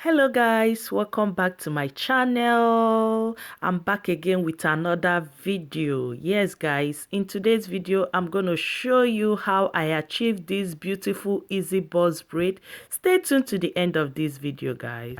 Hello guys, welcome back to my channel. I'm back again with another video. Yes guys, in today's video I'm going to show you how I achieved this beautiful easy box braid. Stay tuned to the end of this video guys.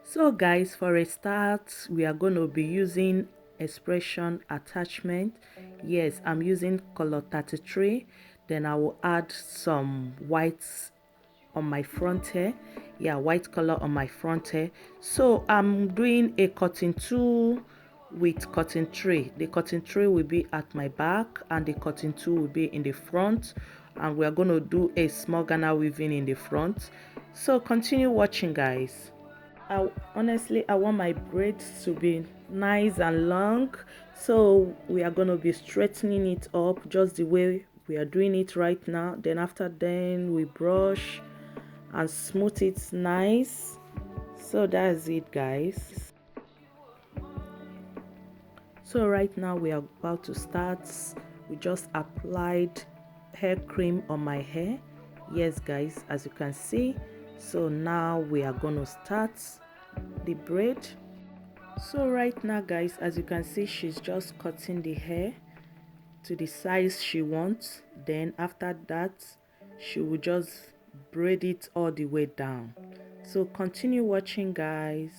So guys, for a start we are going to be using expression attachment. Yes, I'm using color 33. Then I will add some whites on my front hair. Yeah, white color on my front hair. So I'm doing a cutting 2 with cutting 3. The cutting 3 will be at my back and the cutting 2 will be in the front, and we are going to do a small Ghana weaving in the front. So continue watching guys. Honestly, I want my braids to be nice and long, so we are going to be straightening it up just the way we are doing it right now. Then after then we brush and smooth it nice. So that's it guys. So right now we are about to start. We just applied hair cream on my hair. Yes guys, as you can see. So now we are going to start the braid. So right now guys, as you can see, she's just cutting the hair to the size she wants. Then after that she will just braid it all the way down. So continue watching guys.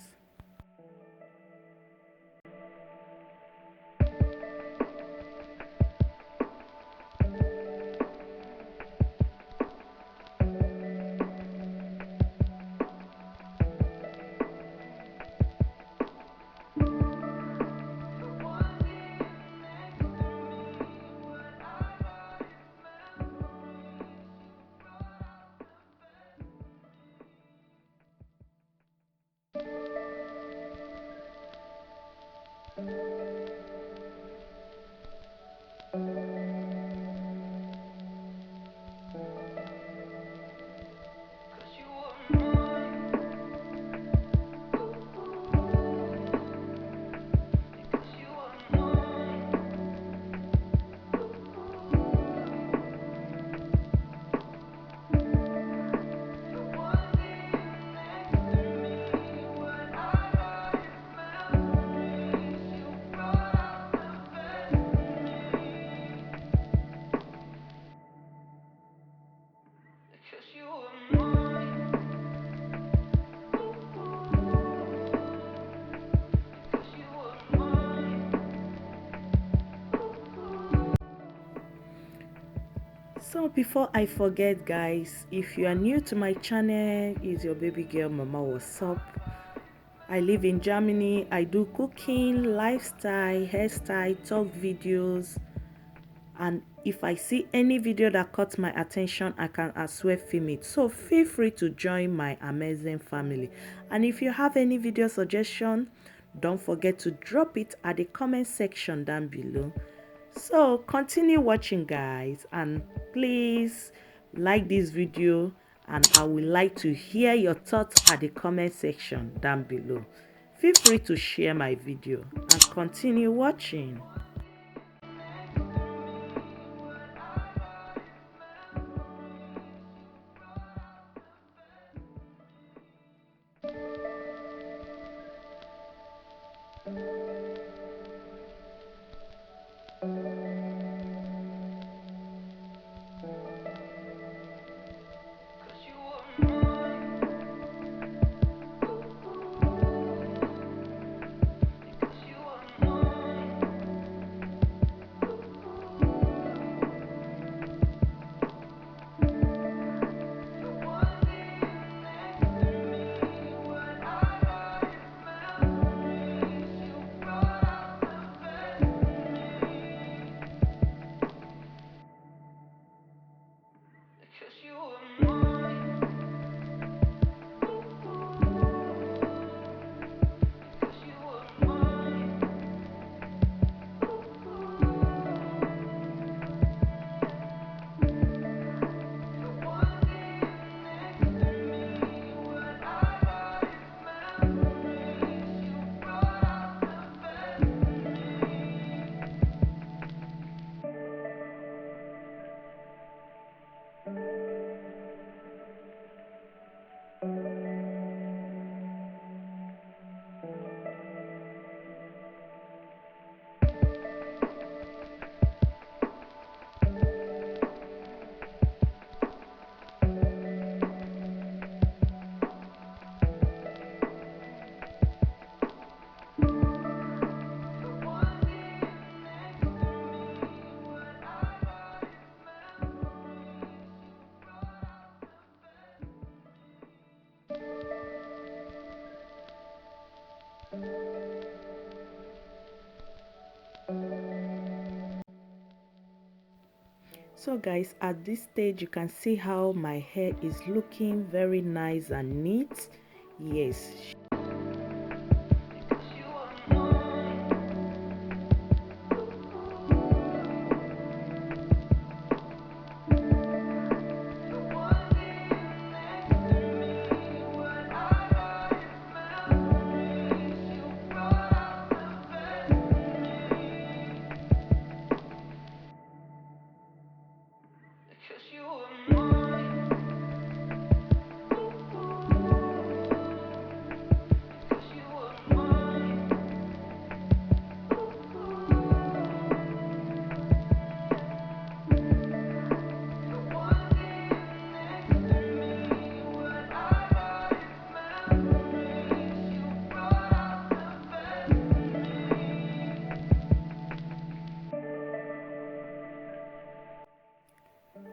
So before I forget guys, if you are new to my channel, is your baby girl Mama. What's up? I live in Germany. I do cooking, lifestyle, hairstyle, talk videos, and if I see any video that caught my attention, I can as well film it. So feel free to join my amazing family. And if you have any video suggestion, don't forget to drop it at the comment section down below. So continue watching guys, and please like this video, and I would like to hear your thoughts at the comment section down below. Feel free to share my video and continue watching. So guys, at this stage you can see how my hair is looking very nice and neat. Yes.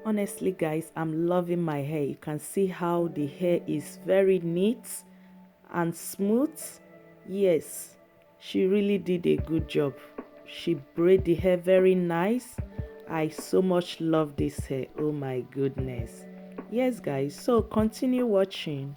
Honestly guys, I'm loving my hair. You can see how the hair is very neat and smooth. Yes, she really did a good job. She braided the hair very nice. I so much love this hair. Oh my goodness. Yes guys, so continue watching.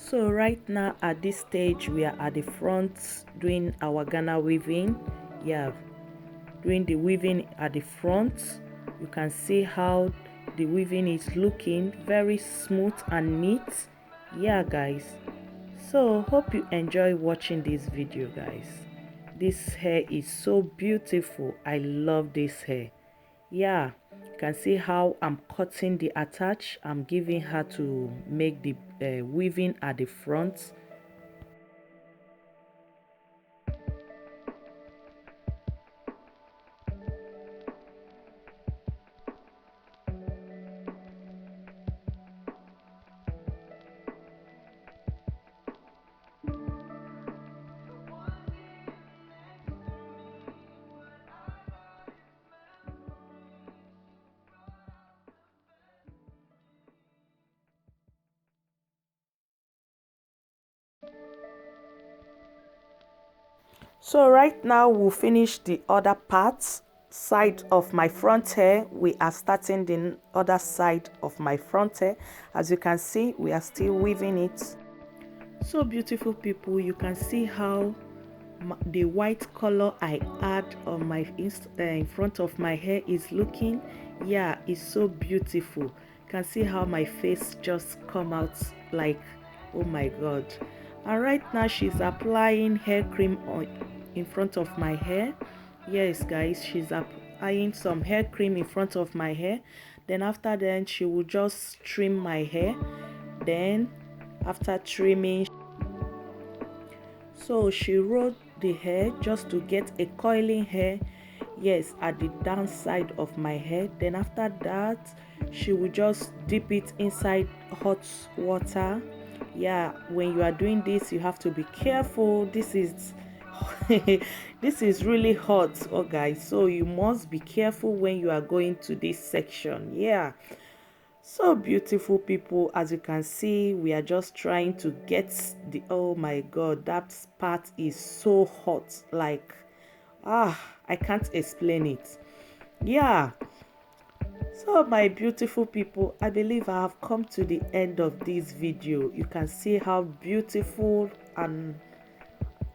So right now at this stage we are at the front doing our Ghana weaving. Yeah, doing the weaving at the front. You can see how the weaving is looking very smooth and neat. Yeah guys, so hope you enjoy watching this video guys. This hair is so beautiful. I love this hair. Yeah, you can see how I'm cutting the attach. I'm giving her to make the weaving at the front. So right now we'll finish the other parts side of my front hair. We are starting the other side of my front hair. As you can see, we are still weaving it. So beautiful people, you can see how the white color I add on my in front of my hair is looking. Yeah, it's so beautiful. You can see how my face just come out like, oh my god. And right now she's applying hair cream on in front of my hair. Yes guys, she's applying some hair cream in front of my hair. Then after that she will just trim my hair. Then after trimming, so she rolled the hair just to get a coiling hair, yes, at the downside of my hair. Then after that she will just dip it inside hot water. Yeah, when you are doing this you have to be careful. This is this is really hot, oh guys, so you must be careful when you are going to this section. Yeah, so beautiful people, as you can see we are just trying to get the, oh my god, that part is so hot, like I can't explain it. Yeah, so my beautiful people, I believe I have come to the end of this video. You can see how beautiful, and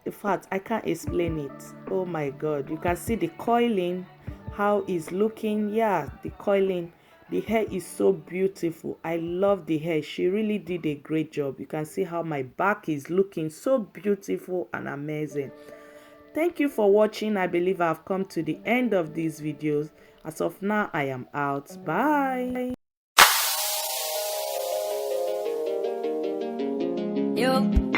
in fact I can't explain it. Oh my god, you can see the coiling, how it's looking. Yeah, the coiling, the hair is so beautiful. I love the hair. She really did a great job. You can see how my back is looking so beautiful and amazing. Thank you for watching. I believe I've come to the end of these videos. As of now, I am out. Bye. Yo.